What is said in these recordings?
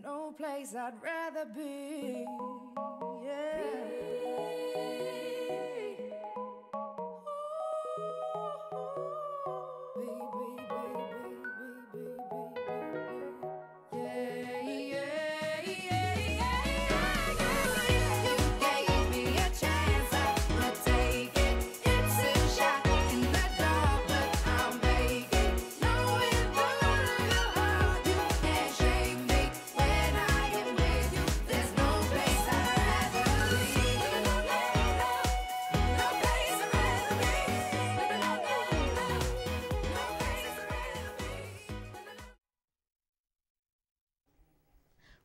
no place I'd rather be. Yeah.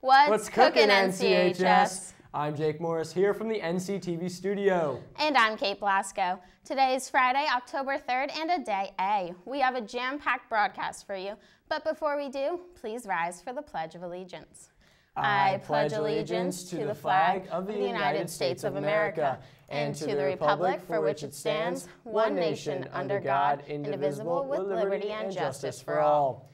What's cooking, NCHS? I'm Jake Morris here from the NCTV studio. And I'm Kate Blasco. Today is Friday, October 3rd, and a day A. We have a jam-packed broadcast for you. But before we do, please rise for the Pledge of Allegiance. I pledge allegiance to the flag of the United States of America and to the republic for which it stands, one nation under God, indivisible, with liberty and justice for all.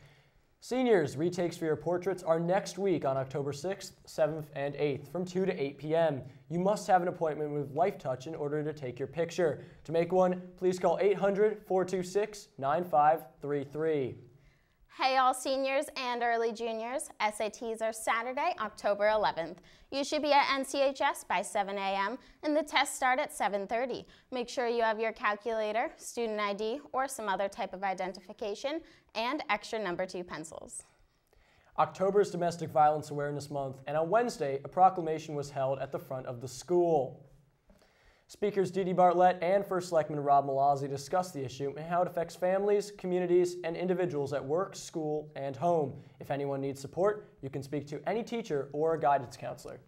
Seniors, retakes for your portraits are next week on October 6th, 7th, and 8th from 2 to 8 p.m. You must have an appointment with Lifetouch in order to take your picture. To make one, please call 800-426-9533. Hey all seniors and early juniors, SATs are Saturday, October 11th. You should be at NCHS by 7 a.m. and the tests start at 7:30. Make sure you have your calculator, student ID, or some other type of identification, and extra number 2 pencils. October is Domestic Violence Awareness Month, and on Wednesday, a proclamation was held at the front of the school. Speakers Dee Dee Bartlett and First Selectman Rob Malazzi discussed the issue and how it affects families, communities, and individuals at work, school, and home. If anyone needs support, you can speak to any teacher or a guidance counselor.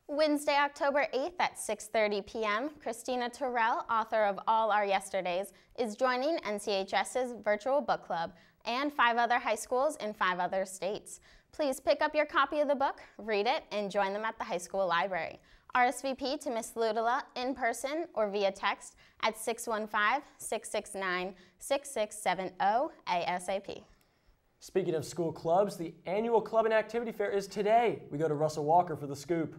Wednesday, October 8th at 6:30 p.m., Christina Terrell, author of All Our Yesterdays, is joining NCHS's virtual book club and 5 other high schools in 5 other states. Please pick up your copy of the book, read it, and join them at the high school library. RSVP to Ms. Ludala in person or via text at 615-669-6670 ASAP. Speaking of school clubs, the annual Club and Activity Fair is today. We go to Russell Walker for the scoop.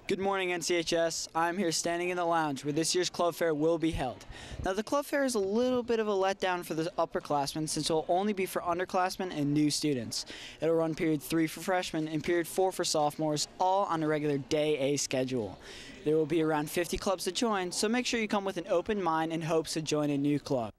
Good morning, NCHS. I'm here standing in the lounge where this year's club fair will be held. Now, the club fair is a little bit of a letdown for the upperclassmen since it will only be for underclassmen and new students. It'll run period 3 for freshmen and period 4 for sophomores, all on a regular day A schedule. There will be around 50 clubs to join, so make sure you come with an open mind and hopes to join a new club.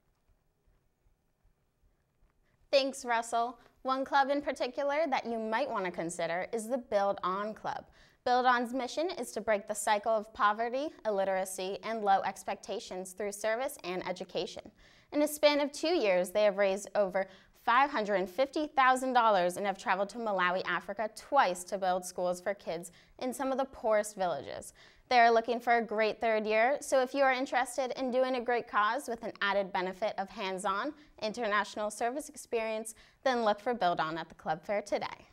Thanks, Russell. One club in particular that you might want to consider is the Build On Club. Build On's mission is to break the cycle of poverty, illiteracy, and low expectations through service and education. In a span of 2 years, they have raised over $550,000 and have traveled to Malawi, Africa twice to build schools for kids in some of the poorest villages. They are looking for a great 3rd year, so if you are interested in doing a great cause with an added benefit of hands-on international service experience, then look for Build On at the club fair today.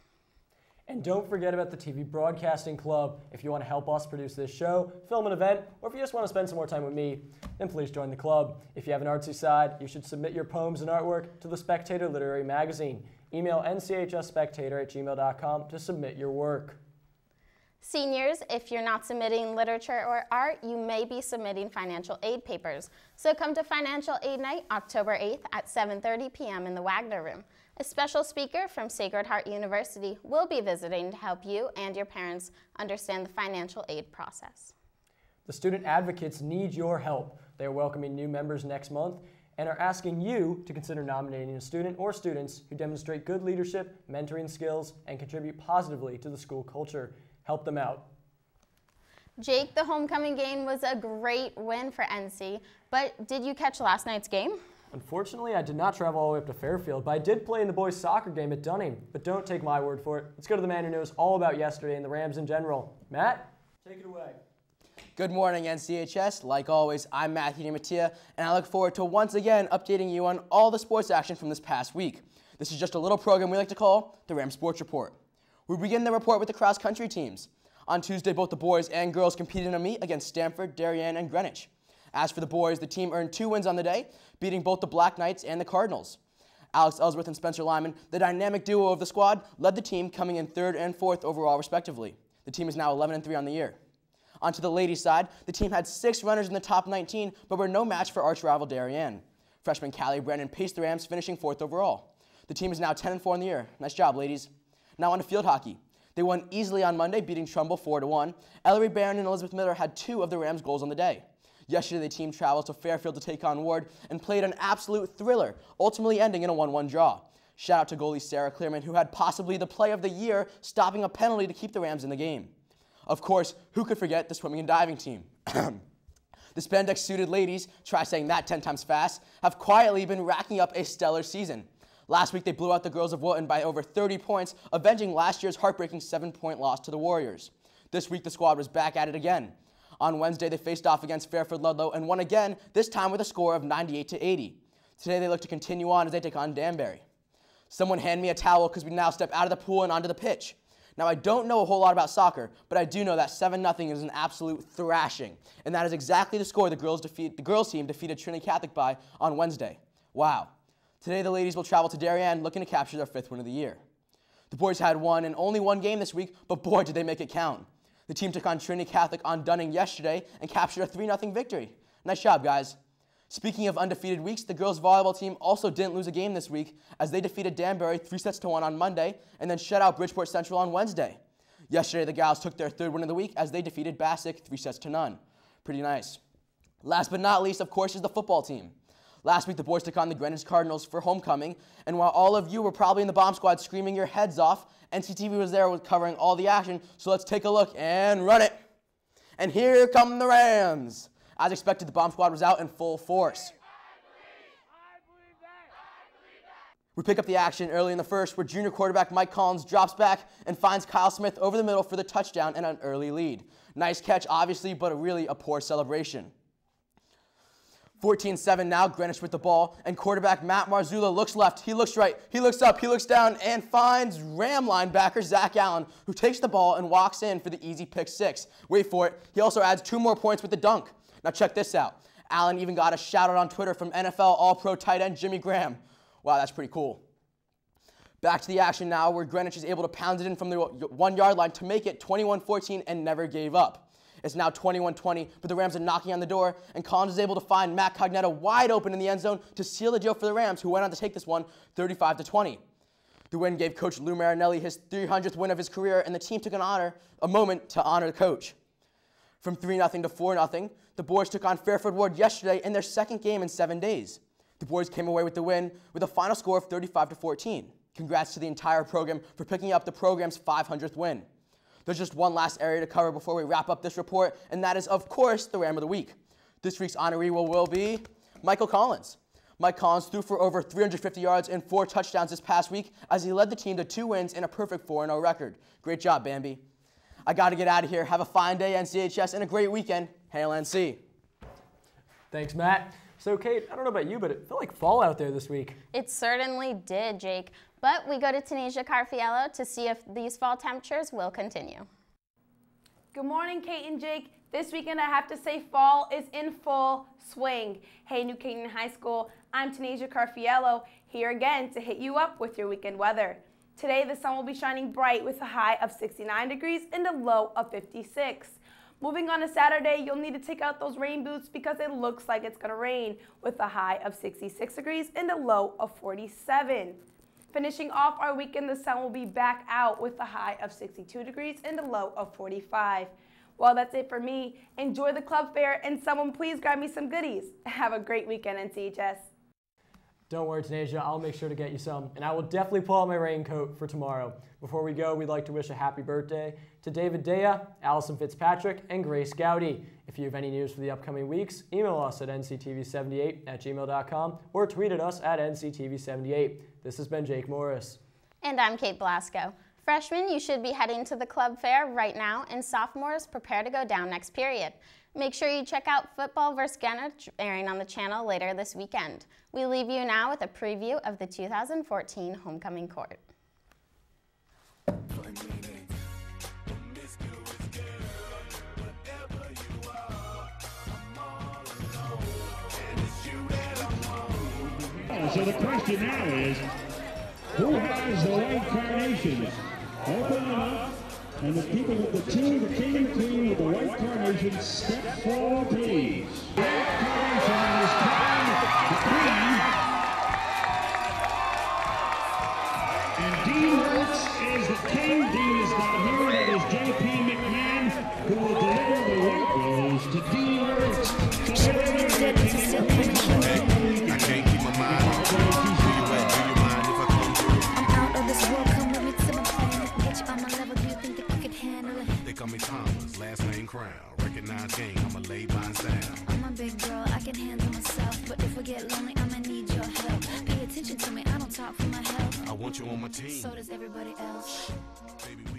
And don't forget about the TV Broadcasting Club. If you want to help us produce this show, film an event, or if you just want to spend some more time with me, then please join the club. If you have an artsy side, you should submit your poems and artwork to the Spectator Literary Magazine. Email nchsspectator@gmail.com to submit your work. Seniors, if you're not submitting literature or art, you may be submitting financial aid papers. So come to Financial Aid Night, October 8th at 7:30 p.m. in the Wagner Room. A special speaker from Sacred Heart University will be visiting to help you and your parents understand the financial aid process. The student advocates need your help. They are welcoming new members next month and are asking you to consider nominating a student or students who demonstrate good leadership, mentoring skills, and contribute positively to the school culture. Help them out. Jake, the homecoming game was a great win for NC, but did you catch last night's game? Unfortunately, I did not travel all the way up to Fairfield, but I did play in the boys' soccer game at Dunning. But don't take my word for it. Let's go to the man who knows all about yesterday and the Rams in general. Matt, take it away. Good morning, NCHS. Like always, I'm Matthew DiMattia, and I look forward to once again updating you on all the sports action from this past week. This is just a little program we like to call the Rams Sports Report. We begin the report with the cross-country teams. On Tuesday, both the boys and girls competed in a meet against Stanford, Darien, and Greenwich. As for the boys, the team earned 2 wins on the day, beating both the Black Knights and the Cardinals. Alex Ellsworth and Spencer Lyman, the dynamic duo of the squad, led the team, coming in 3rd and 4th overall respectively. The team is now 11-3 on the year. Onto the ladies' side, the team had 6 runners in the top 19, but were no match for arch rival Darien. Freshman Callie Brandon paced the Rams, finishing 4th overall. The team is now 10-4 on the year. Nice job, ladies. Now on to field hockey. They won easily on Monday, beating Trumbull 4-1. Ellery Barron and Elizabeth Miller had 2 of the Rams' goals on the day. Yesterday, the team traveled to Fairfield to take on Ward and played an absolute thriller, ultimately ending in a 1-1 draw. Shout out to goalie Sarah Clearman, who had possibly the play of the year, stopping a penalty to keep the Rams in the game. Of course, who could forget the swimming and diving team? The spandex-suited ladies, try saying that 10 times fast, have quietly been racking up a stellar season. Last week, they blew out the girls of Wilton by over 30 points, avenging last year's heartbreaking 7-point loss to the Warriors. This week, the squad was back at it again. On Wednesday, they faced off against Fairfield Ludlow and won again, this time with a score of 98-80. Today, they look to continue on as they take on Danbury. Someone hand me a towel because we now step out of the pool and onto the pitch. Now, I don't know a whole lot about soccer, but I do know that 7-0 is an absolute thrashing, and that is exactly the score the girls team defeated Trinity Catholic by on Wednesday. Wow. Today, the ladies will travel to Darien looking to capture their 5th win of the year. The boys had one and only one game this week, but boy, did they make it count. The team took on Trinity Catholic on Dunning yesterday and captured a 3-0 victory. Nice job, guys. Speaking of undefeated weeks, the girls volleyball team also didn't lose a game this week as they defeated Danbury 3-1 on Monday and then shut out Bridgeport Central on Wednesday. Yesterday, the gals took their 3rd win of the week as they defeated Bassick 3-0. Pretty nice. Last but not least, of course, is the football team. Last week, the boys took on the Greenwich Cardinals for homecoming, and while all of you were probably in the bomb squad screaming your heads off, NCTV was there covering all the action, so let's take a look and run it. And here come the Rams. As expected, the bomb squad was out in full force. We pick up the action early in the first where junior quarterback Mike Collins drops back and finds Kyle Smith over the middle for the touchdown and an early lead. Nice catch, obviously, but really a poor celebration. 14-7 now, Greenwich with the ball, and quarterback Matt Marzullo looks left, he looks right, he looks up, he looks down, and finds Ram linebacker Zach Allen, who takes the ball and walks in for the easy pick 6. Wait for it, he also adds 2 more points with the dunk. Now check this out. Allen even got a shout out on Twitter from NFL All-Pro tight end Jimmy Graham. Wow, that's pretty cool. Back to the action now, where Greenwich is able to pound it in from the 1-yard line to make it 21-14 and never gave up. It's now 21-20, but the Rams are knocking on the door, and Collins is able to find Matt Cognetta wide open in the end zone to seal the deal for the Rams, who went on to take this one 35-20. The win gave Coach Lou Marinelli his 300th win of his career, and the team took a moment to honor the coach. From 3-0 to 4-0, the boys took on Fairfield Ward yesterday in their 2nd game in 7 days. The boys came away with the win with a final score of 35-14. Congrats to the entire program for picking up the program's 500th win. There's just one last area to cover before we wrap up this report, and that is, of course, the Ram of the Week. This week's honoree will be Michael Collins. Mike Collins threw for over 350 yards and 4 touchdowns this past week as he led the team to 2 wins and a perfect 4-0 record. Great job, Bambi. I got to get out of here. Have a fine day, NCHS, and a great weekend. Hail NC. Thanks, Matt. So, Kate, I don't know about you, but it felt like fall out there this week. It certainly did, Jake. But we go to Tanisha Carfiello to see if these fall temperatures will continue. Good morning, Kate and Jake. This weekend, I have to say fall is in full swing. Hey, New Canaan High School, I'm Tanisha Carfiello, here again to hit you up with your weekend weather. Today, the sun will be shining bright with a high of 69 degrees and a low of 56. Moving on to Saturday, you'll need to take out those rain boots because it looks like it's going to rain with a high of 66 degrees and a low of 47. Finishing off our weekend, the sun will be back out with a high of 62 degrees and a low of 45. Well, that's it for me. Enjoy the club fair, and someone please grab me some goodies. Have a great weekend, NCHS. Don't worry, Tanasia, I'll make sure to get you some, and I will definitely pull out my raincoat for tomorrow. Before we go, we'd like to wish a happy birthday to David Dea, Allison Fitzpatrick, and Grace Gowdy. If you have any news for the upcoming weeks, email us at nctv78@gmail.com or tweet at us at nctv78. This has been Jake Morris. And I'm Kate Blasco. Freshmen, you should be heading to the club fair right now, and sophomores, prepare to go down next period. Make sure you check out Football vs. Greenwich airing on the channel later this weekend. We leave you now with a preview of the 2014 Homecoming Court. So the question now is, who has the white carnations? Open them up, and the people with the two, the king and the queen with the white carnations, step forward, please. The white carnation is crowned the queen. And Dean Wirtz is the king. Dean is not here. It is J.P. McMahon who will deliver the white rose to Dean Wirtz. So here they are, the king and the queen. I can't keep my mind on you. Do you mind if I come through? I'm out of this world, come with me to my planet. Get you on my level, do you think that you could handle it? They call me Thomas, last name Crown. Recognize gang, I'ma lay mine down. I'm a big girl, I can handle myself. But if I get lonely, I'ma need your help. Pay attention to me, I don't talk for my health. I want you on my team. So does everybody else. Baby, we